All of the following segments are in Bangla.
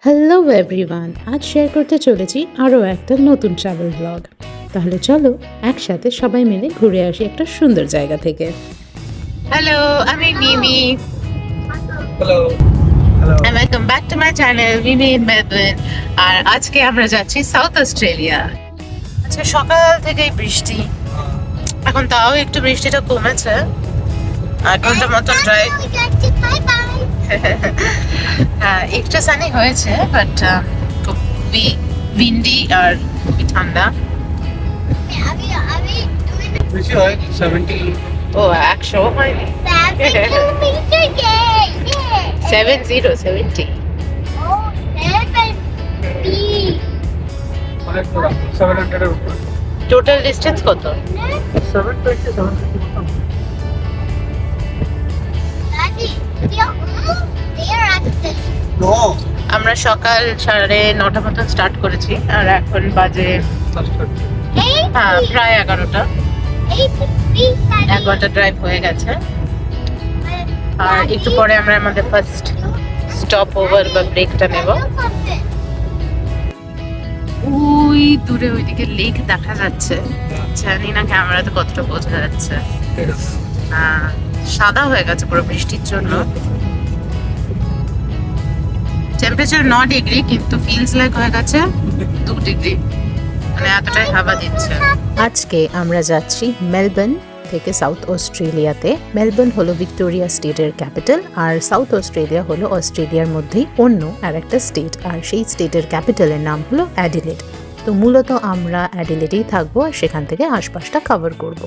হ্যালো এভরিওয়ান, আজ শেয়ার করতে চলেছি আরও একটা নতুন ট্রাভেল ব্লগ। তাহলে চলো একসাথে সবাই মিলে ঘুরে আসি একটা সুন্দর জায়গা থেকে। হ্যালো, আমি Mimi. Hello hello And welcome back to my channel, Mimi in Melbourne. আর আজকে আমরা যাচ্ছি সাউথ অস্ট্রেলিয়া। আজকে সকাল থেকেই বৃষ্টি, এখন তাও একটু বৃষ্টিটা কমেছে। 8 ঘন্টার মতন ড্রাইভ। হ্যাঁ, একটু সানি হয়েছে, বাট খুবই উইন্ডি আর খুবই ঠান্ডা। বেশি হয় 70 ও 100 হয়নি, 70 অনেক পুরো 700 এর উপর টোটাল ডিস্টেন্স কত? 720 নো আমরা সকাল 9:30 মতন স্টার্ট করেছি আর এখন বাজে প্রায় 11টা। 1 ঘন্টা ড্রাইভ হয়ে গেছে আর একটু পরে আমরা আমাদের ফার্স্ট স্টপ ওভার বা ব্রেকটা নেব। ওই দূরে ওইদিকে লেক দেখা যাচ্ছে, জানি না ক্যামেরাতে কতটা বোঝা যাচ্ছে। সাদা হয়ে গেছে পুরো বৃষ্টির জন্য। টেম্পারেচার 9 ডিগ্রি, কিন্তু ফিলস লাইক হয়ে গেছে 2 ডিগ্রি, মানে এতটাই হাওয়া দিচ্ছে। আজকে আমরা যাচ্ছি মেলবোর্ন থেকে সাউথ অস্ট্রেলিয়াতে। মেলবোর্ন হলো ভিক্টোরিয়া স্টেটের ক্যাপিটাল, আর সাউথ অস্ট্রেলিয়া হলো অস্ট্রেলিয়ার মধ্যেই অন্য আর একটা স্টেট, আর সেই স্টেটের ক্যাপিটালের নাম হলো অ্যাডিলেড। তো মূলত আমরা অ্যাডিলেডেই থাকবো আর সেখান থেকে আশপাশটা কভার করব।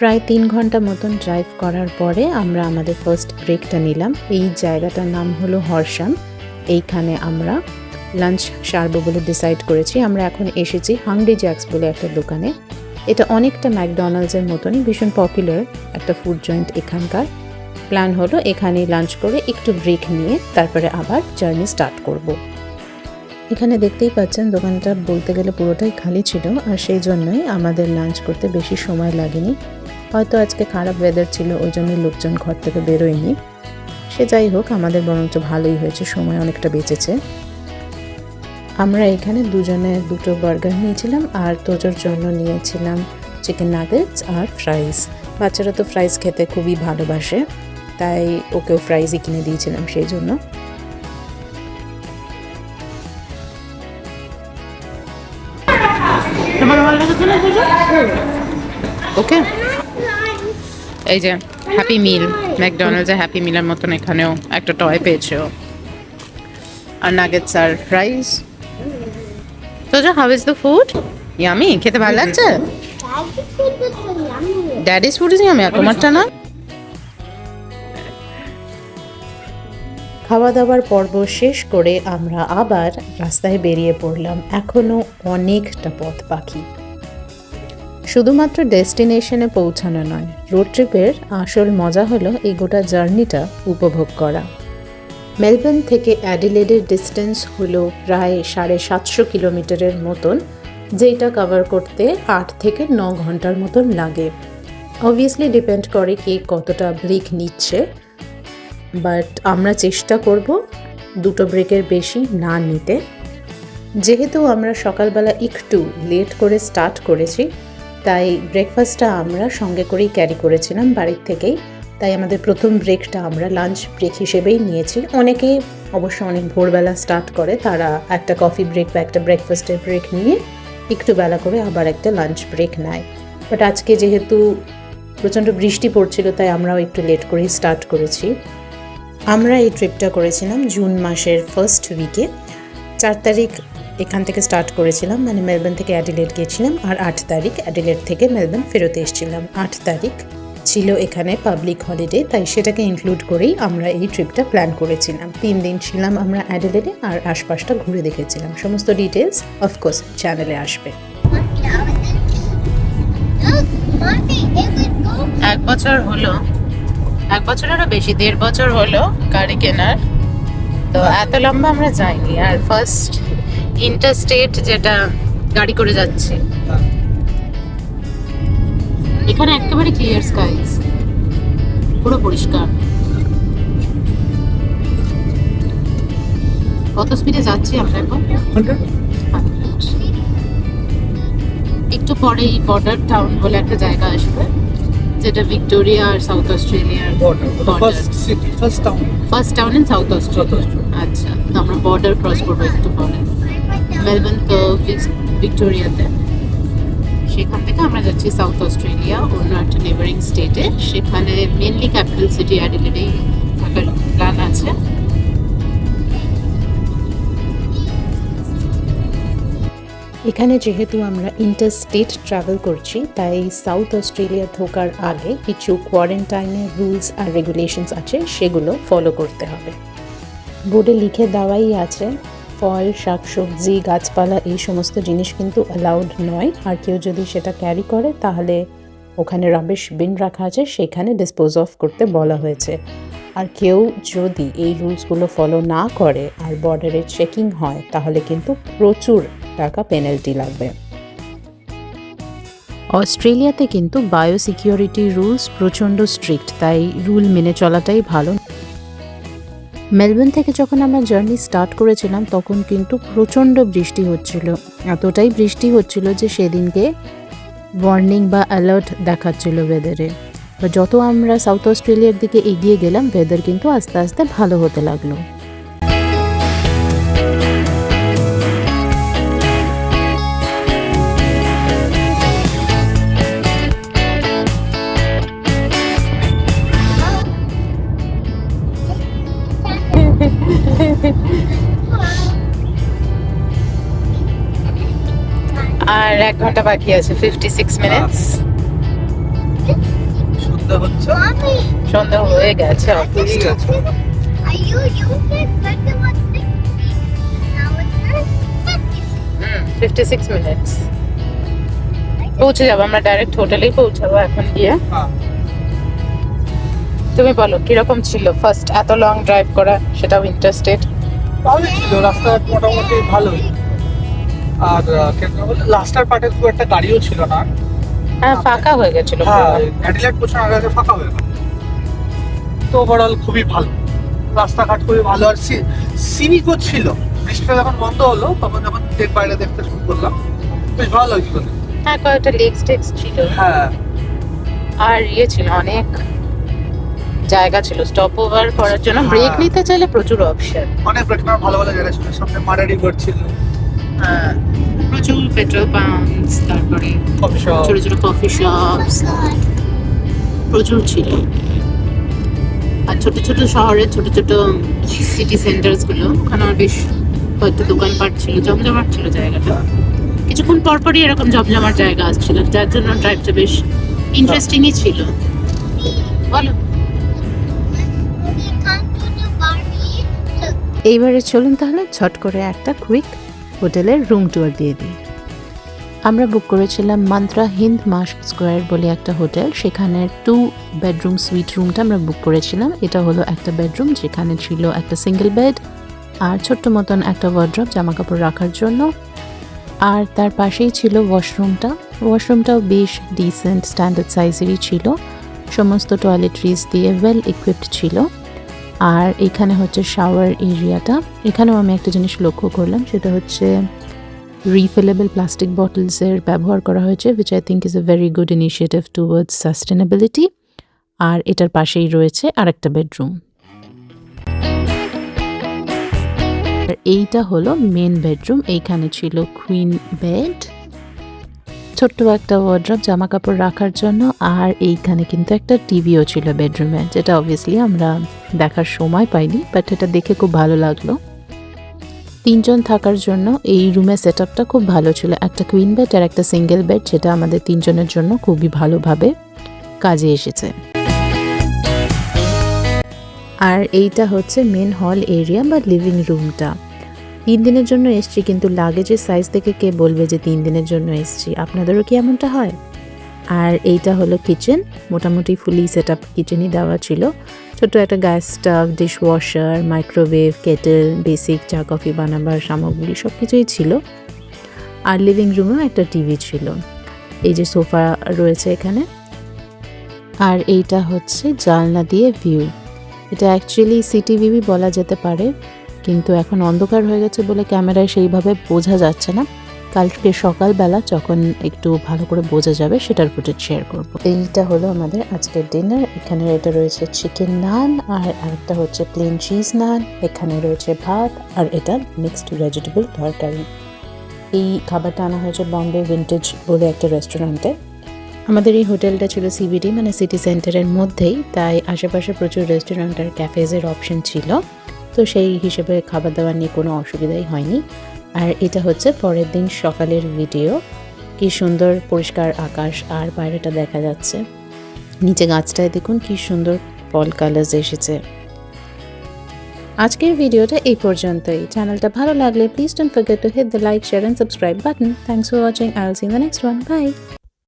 প্রায় 3 ঘন্টা মতন ড্রাইভ করার পরে আমরা আমাদের ফার্স্ট ব্রেকটা নিলাম। এই জায়গাটার নাম হলো হরশাম। এইখানে আমরা লাঞ্চ সারবো বলে ডিসাইড করেছি। আমরা এখন এসেছি হাংরি জ্যাক্স বলে একটা দোকানে। এটা অনেকটা ম্যাকডোনাল্ডসের মতনই ভীষণ পপুলার একটা ফুড জয়েন্ট এখানকার। প্ল্যান হলো এখানেই লাঞ্চ করে একটু ব্রেক নিয়ে তারপরে আবার জার্নি স্টার্ট করব। এখানে দেখতেই পাচ্ছেন দোকানটা বলতে গেলে পুরোটাই খালি ছিল, আর সেই জন্যই আমাদের লাঞ্চ করতে বেশি সময় লাগেনি। হয়তো আজকে খারাপ ওয়েদার ছিল, ওই জন্যই লোকজন ঘর থেকে বেরোয়নি। সে যাই হোক, আমাদের বরঞ্চ ভালোই হয়েছে, সময় অনেকটা বেঁচেছে। আমরা এখানে দুজনে 2টো বার্গার নিয়েছিলাম আর তোজোর জন্য নিয়েছিলাম চিকেন নাগেটস আর ফ্রাইস। বাচ্চারা তো ফ্রাইস খেতে খুবই ভালোবাসে, তাই ওকেও ফ্রাইসই কিনে দিয়েছিলাম সেই জন্য। ওকে, এই যে হ্যাপি মিল, ম্যাকডোনাল্ডসের হ্যাপি মিলের মতন এখানেও একটা টয় পেয়েছো, আর নাগেটস আর ফ্রাইস। তো how is the food? Yummy, খেতে ভালো লাগছে? ড্যাডিস ফুড ইজ ইয়ামি, তোমারটা না? খাওয়া দাওয়ার পর্ব শেষ করে আমরা আবার রাস্তায় বেরিয়ে পড়লাম। এখনো অনেকটা পথ বাকি। শুধুমাত্র ডেস্টিনেশনে পৌঁছানো নয়, রোড ট্রিপের আসল মজা হলো এই গোটা জার্নিটা উপভোগ করা। মেলবোর্ন থেকে অ্যাডিলেডের ডিস্টেন্স হলো প্রায় 750 কিলোমিটারের মতন, যেটা কভার করতে 8 থেকে 9 ঘন্টার মতন লাগে। অবভিয়াসলি ডিপেন্ড করে কে কতটা ব্রেক নিচ্ছে, বাট আমরা চেষ্টা করব 2টো ব্রেকের বেশি না নিতে। যেহেতু আমরা সকালবেলা একটু লেট করে স্টার্ট করেছি, তাই ব্রেকফাস্টটা আমরা সঙ্গে করেই ক্যারি করেছিলাম বাড়ির থেকেই। তাই আমাদের প্রথম ব্রেকটা আমরা লাঞ্চ ব্রেক হিসেবেই নিয়েছি। অনেকে অবশ্য অনেক ভোরবেলা স্টার্ট করে, তারা একটা কফি ব্রেক বা একটা ব্রেকফাস্টের ব্রেক নিয়ে একটু বেলা করে আবার একটা লাঞ্চ ব্রেক নেয়। বাট আজকে যেহেতু প্রচণ্ড বৃষ্টি পড়ছিল, তাই আমরাও একটু লেট করেই স্টার্ট করেছি। আমরা এই ট্রিপটা করেছিলাম জুন মাসের ফার্স্ট উইকে। 4 তারিখ এখান থেকে স্টার্ট করেছিলাম, মানে মেলবোর্ন থেকে অ্যাডিলেড গিয়েছিলাম, আর 8 তারিখ অ্যাডিলেড থেকে মেলবোর্ন ফেরত এসেছিলাম। 8 তারিখ ছিল এখানে পাবলিক হলিডে, তাই সেটাকে ইনক্লুড করেই আমরা এই ট্রিপটা প্ল্যান করেছিলাম। 3 দিন ছিলাম আমরা অ্যাডিলেডে আর আশপাশটা ঘুরে দেখেছিলাম। সমস্ত ডিটেলস অফকোর্স চ্যানেলে আসবে। 1 বছর হলো, 1 বছরেরও বেশি, 1.5 বছর হলো গাড়ি কেনার। তো এত লম্বা আমরা যাইনি, আর ফার্স্ট ইন্টারস্টেট যেটা গাড়ি করে যাচ্ছি। এখানে একেবারে ক্লিয়ার স্কাইস, পুরো পরিষ্কার। কত স্পিডে যাচ্ছি আমরা এখন? 100? একটু পরেই বর্ডার টাউন বলে একটা জায়গা আসবে, যেটা ভিক্টোরিয়া আর সাউথ অস্ট্রেলিয়ার Border. The Border. first city, first town. First town in south Australia. South Australia. আচ্ছা, তো আমরা বর্ডার ক্রস করবো একটু পরে মেলবোর্ন ভিক্টোরিয়াতে। সেখান থেকে আমরা যাচ্ছি সাউথ অস্ট্রেলিয়া, অন্য একটা নেবারিং স্টেটে। সেখানে মেনলি ক্যাপিটাল সিটি অ্যাডিলেডেই থাকার প্ল্যান আছে। এখানে যেহেতু আমরা ইন্টার স্টেট ট্রাভেল করছি, তাই সাউথ অস্ট্রেলিয়া ঢোকার আগে কিছু কোয়ারেন্টাইনের রুলস আর রেগুলেশনস আছে, সেগুলো ফলো করতে হবে। বোর্ডে লিখে দেওয়াই আছে, ফল, শাকসবজি, গাছপালা এই সমস্ত জিনিস কিন্তু অ্যালাউড নয়। আর কেউ যদি সেটা ক্যারি করে তাহলে ওখানে রাবিশ বিন রাখা আছে, সেখানে ডিসপোজ অফ করতে বলা হয়েছে। আর কেউ যদি এই রুলসগুলো ফলো না করে আর বর্ডারে চেকিং হয়, তাহলে কিন্তু প্রচুর টাকা পেনাল্টি লাগবে। অস্ট্রেলিয়াতে কিন্তু বায়োসিকিউরিটি রুলস প্রচণ্ড স্ট্রিক্ট, তাই রুল মেনে চলাটাই ভালো। মেলবোর্ন থেকে যখন আমরা জার্নি স্টার্ট করেছিলাম, তখন কিন্তু প্রচণ্ড বৃষ্টি হচ্ছিল। এতটাই বৃষ্টি হচ্ছিল যে সেদিনকে ওয়ার্নিং বা অ্যালার্ট দেখাচ্ছিল ওয়েদারে। বা যত আমরা সাউথ অস্ট্রেলিয়ার দিকে এগিয়ে গেলাম, ওয়েদার কিন্তু আস্তে আস্তে ভালো হতে লাগলো। আর 1 ঘন্টা বাকি আছে, 56 মিনিটস। সন্ধ্যা হচ্ছে। সন্ধ্যা হয়ে গেছে ঠিক অলমোস্ট। আছে। হুম, 56 মিনিটস পৌঁছে যাবো আমরা, ডাইরেক্ট হোটেলেই পৌঁছাবো এখন গিয়ে। হ্যাঁ। তুমি বলো কিরকম ছিল ফার্স্ট এত লং ড্রাইভ করা, সেটাও ইন্টারস্টেট? ভালোই ছিল, রাস্তা মোটামুটি ভালোই। আর লাস্টার পার্টে খুব একটা গাড়িও ছিল না। হ্যাঁ, ফাঁকা হয়ে গেছিল। হ্যাঁ, অ্যাডিলেড পৌঁছানোর আগে আগে ফাঁকা হয়ে গেল। তো ওভারঅল খুবই ভালো, রাস্তাঘাট খুবই ভালো। আর সিনিকও ছিল। বৃষ্টিটা যখন বন্ধ হলো, তখন যখন বাইরে দেখতে শুরু করলাম, বেশ ভালো লাগছিল। হ্যাঁ, কয়েকটা লেকস টেক্স ছিল। হ্যাঁ, আর ছিল অনেক জায়গা ছিল স্টপ ওভার করার জন্য, ব্রেক হ্যাঁ। নিতে চাইলে প্রচুর অপশন। অনেক ব্রেক নেওয়ার ভালো ভালো জায়গা ছিল। সামনে মারা রিভার ছিল, হ্যাঁ, প্রচুর পেট্রোল পাম্পস, তারপরে কফি শপ। ছোট ছোট কফি শপস প্রচুর ছিল। আর ছোট ছোট শহরের ছোট ছোট সিটি সেন্টার্স গুলো, ওখানে আমার বেশ কয়েকটা দোকানপাট ছিল, জমজমাট ছিল জায়গাটা। কিছুক্ষণ পরপরই এরকম জমজমাট জায়গা আসছিল, যার জন্য ড্রাইভটা বেশ ইন্টারেস্টিংই ছিল। বলো। এইবারে চলুন তাহলে ঝট করে একটা কুইক হোটেলের রুম ট্যুর দিয়ে দিই। আমরা বুক করেছিলাম মান্ত্রা হিন্দ মাস্ক স্কোয়ার বলে একটা হোটেল। সেখানে 2 বেডরুম সুইট রুমটা আমরা বুক করেছিলাম। এটা হলো একটা বেডরুম, যেখানে ছিল একটা সিঙ্গেল বেড আর ছোট্ট মতন একটা ওয়ার্ড্রপ জামা কাপড় রাখার জন্য। আর তার পাশেই ছিল ওয়াশরুমটা। ওয়াশরুমটাও বেশ ডিসেন্ট স্ট্যান্ডার্ড সাইজেরই ছিল, সমস্ত টয়লেট্রিজ দিয়ে ওয়েল ইকুইপড ছিল। আর এখানে হচ্ছে শাওয়ার এরিয়াটা। এখানেও আমি একটা জিনিস লক্ষ্য করলাম, সেটা হচ্ছে রিফিলেবল প্লাস্টিক বটলসের ব্যবহার করা হয়েছে, which I think is a very good initiative towards sustainability. আর এটার পাশেই রয়েছে আরেকটা বেডরুম। আর এইটা হলো মেন বেডরুম। এইখানে ছিল কুইন বেড, ছোট্ট একটা ওয়ার্ড্রপ জামা কাপড় রাখার জন্য। আর এইখানে কিন্তু একটা টিভিও ছিল বেডরুমে, যেটা অবভিয়াসলি আমরা দেখার সময় পাইনি, বাট এটা দেখে খুব ভালো লাগলো। 3 জন থাকার জন্য এই রুমের সেট আপটা খুব ভালো ছিল। একটা কুইন বেড আর একটা সিঙ্গেল বেড, যেটা আমাদের 3 জনের জন্য খুবই ভালোভাবে কাজে এসেছে। আর এইটা হচ্ছে মেন হল এরিয়া বা লিভিং রুমটা। 3 দিনের জন্য এসছি, কিন্তু লাগেজের সাইজ থেকে কে বলবে যে 3 দিনের জন্য এসছি? আপনাদেরও কি এমনটা হয়? আর এইটা হলো কিচেন, মোটামুটি ফুলি সেট আপ কিচেনই দেওয়া ছিল। ছোট একটা gas stove, dish washer, microwave, kettle, basic চা কফি বানাবার সামগ্রী সব কিছুই ছিল। আর লিভিং রুমেও একটা টিভি ছিল। এই যে সোফা রয়েছে এখানে। আর এইটা হচ্ছে জানলা দিয়ে ভিউ। এটা অ্যাকচুয়ালি সিটি ভিউ বলা যেতে পারে, কিন্তু এখন অন্ধকার হয়ে গেছে বলে ক্যামেরায় সেইভাবে বোঝা যাচ্ছে না। কালকে সকালবেলা যখন একটু ভালো করে বোঝা যাবে সেটার ফুটেজ শেয়ার করব। এইটা হলো আমাদের আজকের ডিনার। এখানে এটা রয়েছে চিকেন নান আর আরেকটা হচ্ছে প্লেন চিজ নান। এখানে রয়েছে ভাত আর এটা মিক্সড ভেজিটেবল তরকারি। এই খাবারটা আনা হয়েছে বম্বে ভিন্টেজ বলে একটা রেস্টুরেন্টে। আমাদের এই হোটেলটা ছিল সিবিডি মানে সিটি সেন্টারের মধ্যেই, তাই আশেপাশে প্রচুর রেস্টুরেন্ট আর ক্যাফেজের অপশন ছিল, তো সেই হিসেবে খাবার দাবার নিয়ে কোনো অসুবিধাই হয়নি। আর এটা হচ্ছে পরের দিন সকালের ভিডিও। কি সুন্দর পরিষ্কার আকাশ আর বাইরেটা দেখা যাচ্ছে। নিচে গাছটায় দেখুন কি সুন্দর ফল কালার্স এসেছে। আজকের ভিডিওটা এই পর্যন্তই। চ্যানেলটা ভালো লাগলে please don't forget to hit the like, share and subscribe button. Thanks for watching. I will see you in the next one. By.